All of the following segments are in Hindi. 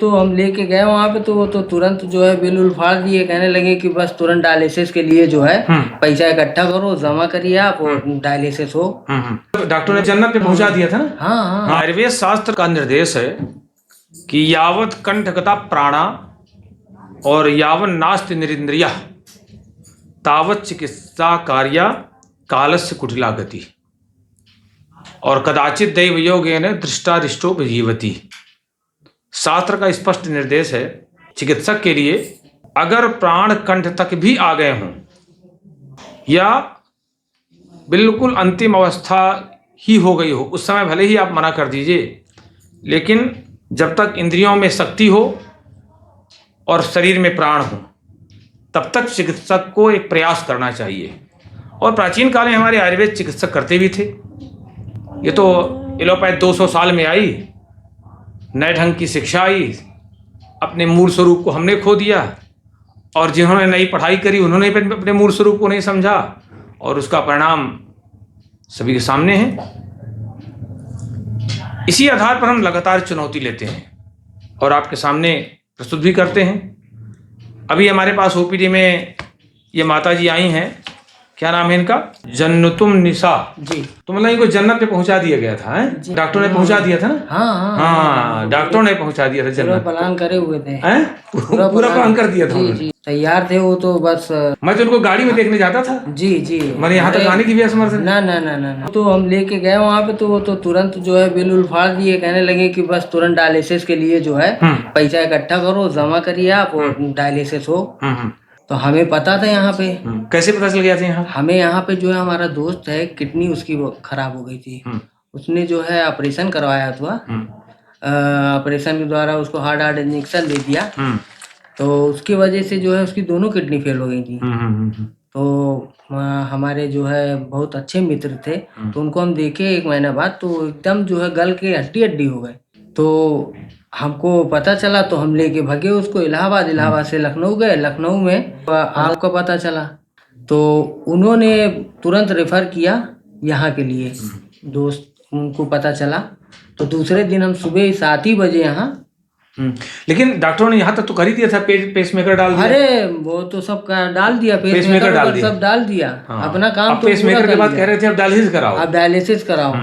तो हम लेके गए वहाँ पे, तो वो तो तुरंत जो है बिल उल फाड़ दिए, कहने लगे कि बस तुरंत डायलिसिस के लिए जो है पैसा इकट्ठा करो, जमा करिए आप और डायलिसिस हो। डॉक्टर ने जन्नत पे पहुंचा दिया था ना। हाँ। आयुर्वेद शास्त्र का निर्देश है कि यावत कंठगता प्राणा और यावन नास्ति निरिंद्रिया तावत चिकित्सा कार्या कालस्य कुटिला गति और कदाचित दैव योगेन दृष्टारिष्टो विजीवती। शास्त्र का स्पष्ट निर्देश है चिकित्सक के लिए, अगर प्राण कंठ तक भी आ गए हों या बिल्कुल अंतिम अवस्था ही हो गई हो, उस समय भले ही आप मना कर दीजिए, लेकिन जब तक इंद्रियों में शक्ति हो और शरीर में प्राण हो तब तक चिकित्सक को एक प्रयास करना चाहिए। और प्राचीन काल में हमारे आयुर्वेद चिकित्सक करते भी थे। ये तो एलोपैथ 200 साल में आई, नए ढंग की शिक्षा आई, अपने मूल स्वरूप को हमने खो दिया, और जिन्होंने नई पढ़ाई करी उन्होंने अपने मूल स्वरूप को नहीं समझा, और उसका परिणाम सभी के सामने है। इसी आधार पर हम लगातार चुनौती लेते हैं और आपके सामने प्रस्तुत भी करते हैं। अभी हमारे पास ओपीडी में ये माता जी आई हैं, क्या नाम है इनका? जन्नतुम निसा जी। तो मतलब इनको जन्नत पे पहुंचा दिया गया था, है? डॉक्टर ने पहुंचा दिया था ना। हाँ, डॉक्टर ने पहुंचा दिया था जन्नत। पूरा प्लान करे हुए थे, पूरा प्लान कर दिया था। जी, तैयार थे वो तो बस। मैं तो उनको गाड़ी में देखने जाता था। जी। मैंने यहाँ तक आने की भी असमर्थ। ना। तो हम लेके गए वहाँ पे, तो वो तो तुरंत जो है बिल उल फाड़ दिए, कहने लगे कि बस तुरंत डायलिसिस के लिए जो है पैसा इकट्ठा करो, जमा करिए आप और डायलिसिस हो। तो हमें पता था यहाँ पे। कैसे पता चल गया था यहाँ? हमें यहाँ पे जो है हमारा दोस्त है, किडनी उसकी खराब हो गई थी, उसने जो है ऑपरेशन करवाया था। ऑपरेशन के द्वारा उसको हार्ड इंजेक्शन दे दिया, तो उसकी वजह से जो है उसकी दोनों किडनी फेल हो गई थी। तो हमारे जो है बहुत अच्छे मित्र थे, तो उनको हम देखे 1 महीना बाद, तो एकदम जो है गल के हड्डी हो गए। तो हमको पता चला तो हम लेके भागे उसको इलाहाबाद से लखनऊ गए। लखनऊ में आपका पता चला तो उन्होंने तुरंत रेफर किया यहाँ के लिए। दोस्त उनको पता चला तो दूसरे दिन हम सुबह 7 ही बजे यहाँ। लेकिन डॉक्टरों ने यहाँ तक तो कर ही दिया था, पेसमेकर डाल दिया। अरे वो तो सब डाल दिया, पेसमेकर डाल दिया, सब डाल दिया। अपना काम तो पेसमेकर के बाद कह रहे थे अब डायलिसिस कराओ।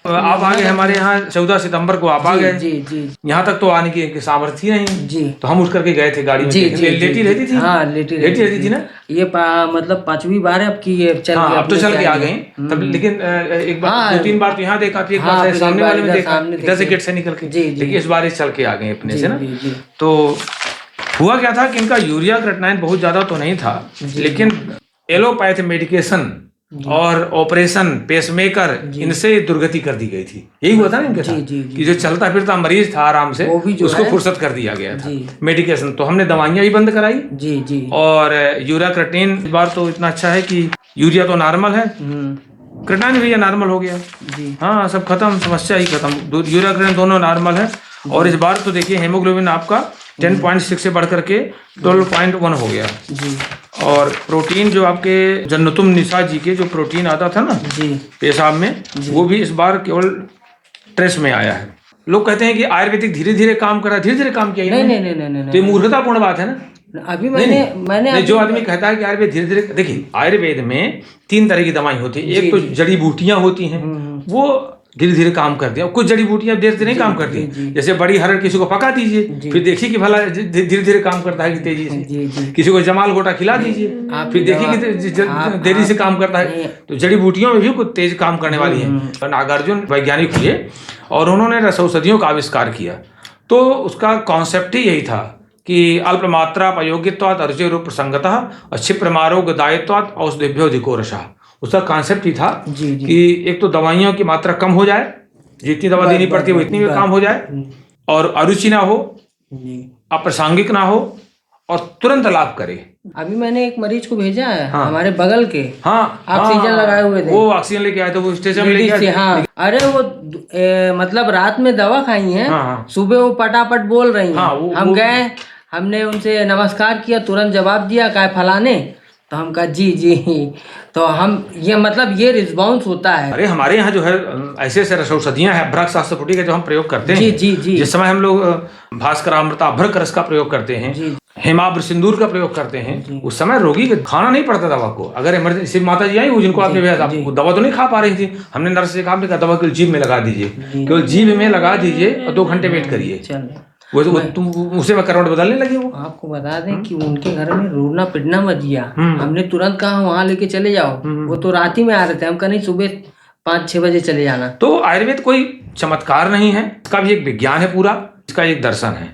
आप आ गए हमारे यहाँ 14 सितंबर को आप आ गए। जी। यहाँ तक तो आने की सामर्थ्य नहीं जी, तो हम उठ करके गए थे गाड़ी में। लेटी रहती थी। हाँ, लेटी रहती थी ना। ये मतलब 5वीं बार है अब की ये चल। हाँ, अब तो चल के आ गए तब, लेकिन एक बार 2-3 बार तो यहाँ देखा थी, एक बार सामने वाले में देखा, इधर से गेट से निकल के। लेकिन इस बार चल के आ गए अपने से ना। तो हुआ क्या था कि इनका यूरिया क्रेटिनाइन बहुत ज्यादा तो नहीं था, लेकिन एलोपैथ मेडिकेशन और ऑपरेशन पेसमेकर इनसे दुर्गति कर दी गई थी। यही हुआ था ना इनके साथ कि जो चलता फिरता मरीज था आराम से, उसको फुर्सत कर दिया गया था मेडिकेशन। तो हमने दवाइयां भी बंद कराई जी। और यूरिया क्रेटिन इस बार तो इतना अच्छा है कि यूरिया तो नॉर्मल है, क्रेटिनाइन भी नॉर्मल हो गया जी। हाँ, सब खत्म, समस्या ही खत्म। यूरिया क्रेटिन दोनों नॉर्मल है। और इस बार तो देखिए हेमोग्लोबिन आपका 10.6 से बढ़ करके 12.1 हो गया जी। और प्रोटीन जो आपके जन्नतुम निसा जी के जो प्रोटीन आता था ना जी पेशाब में, वो भी इस बार केवल ट्रेस में आया है। लोग कहते हैं कि आयुर्वेदिक धीरे धीरे काम कर रहा है, धीरे धीरे काम किया। नहीं, तो ये मूर्खतापूर्ण बात है ना। अभी मैंने जो आदमी कहता है कि आयुर्वेद धीरे धीरे, देखिए आयुर्वेद में 3 तरह की दवाई होती है। एक तो जड़ी बूटियां होती हैं, वो धीरे धीरे काम करती है। कुछ जड़ी बूटियां देर से नहीं काम करती, जैसे बड़ी हरड़ किसी को पका दीजिए, फिर देखिए कि भला धीरे धीरे काम करता है कि तेजी से। किसी को जमाल गोटा खिला दीजिए, फिर देखिए कि देरी से काम करता है। तो जड़ी बूटियों में भी कुछ तेज काम करने वाली है। नागार्जुन वैज्ञानिक हुए और उन्होंने रसौषधियों का आविष्कार किया। तो उसका कॉन्सेप्ट ही यही था कि अल्प मात्रा अयोग्यत्वात् अर्जय रूप प्रसंगतः और क्षिप्र मारोग दायित्वात् औषधिभ्यो अधिको रसः। उसका कॉन्सेप्ट ही था कि एक तो दवाइयों की मात्रा कम हो जाए, जितनी दवा देनी पड़ती है वो इतनी में काम हो जाए, और अरुचि ना हो, अप्रासंगिक ना हो, और तुरंत लाभ करे। अभी मैंने एक मरीज को भेजा है हमारे बगल के। ऑक्सीजन लगाए हुए थे, वो ऑक्सीजन लेके आए थे, वो स्टेशन लेके आए थे। अरे वो मतलब रात में दवा खाई है, सुबह वो पटापट बोल रही है। हम गए, हमने उनसे नमस्कार किया, तुरंत जवाब दिया, क्या फलाने। तो हम कहा जी जी। तो हम ये मतलब ये रिस्पॉन्स होता है। अरे हमारे यहाँ जो है ऐसे ऐसे रसौषधियाँ हैं, अभ्रक शास्त्रपुटी के जो हम प्रयोग करते हैं। जी जी जी। जिस समय हम लोग भास्करामृता अभ्रक रस का प्रयोग करते हैं, जी हेमाब्र सिंदूर का प्रयोग करते हैं, उस समय रोगी के खाना नहीं पड़ता दवा को। अगर इमरजेंसी माता जी आई वो जिनको आपने भेजा, आपको दवा तो नहीं खा पा रही थी, हमने नर्स से कहा, आपने कहा दवा केवल जीभ में लगा दीजिए, केवल जीभ में लगा दीजिए और 2 घंटे वेट करिए। चलो वो तो तुम उसे करवट बदलने लगी। वो आपको बता दें कि उनके घर में रोना पिटना मच गया। हमने तुरंत कहा वहां लेके चले जाओ। वो तो रात ही में आ रहे थे, हम कहा नहीं सुबह 5-6 बजे चले जाना। तो आयुर्वेद कोई चमत्कार नहीं है, इसका भी एक विज्ञान है पूरा, इसका एक दर्शन है।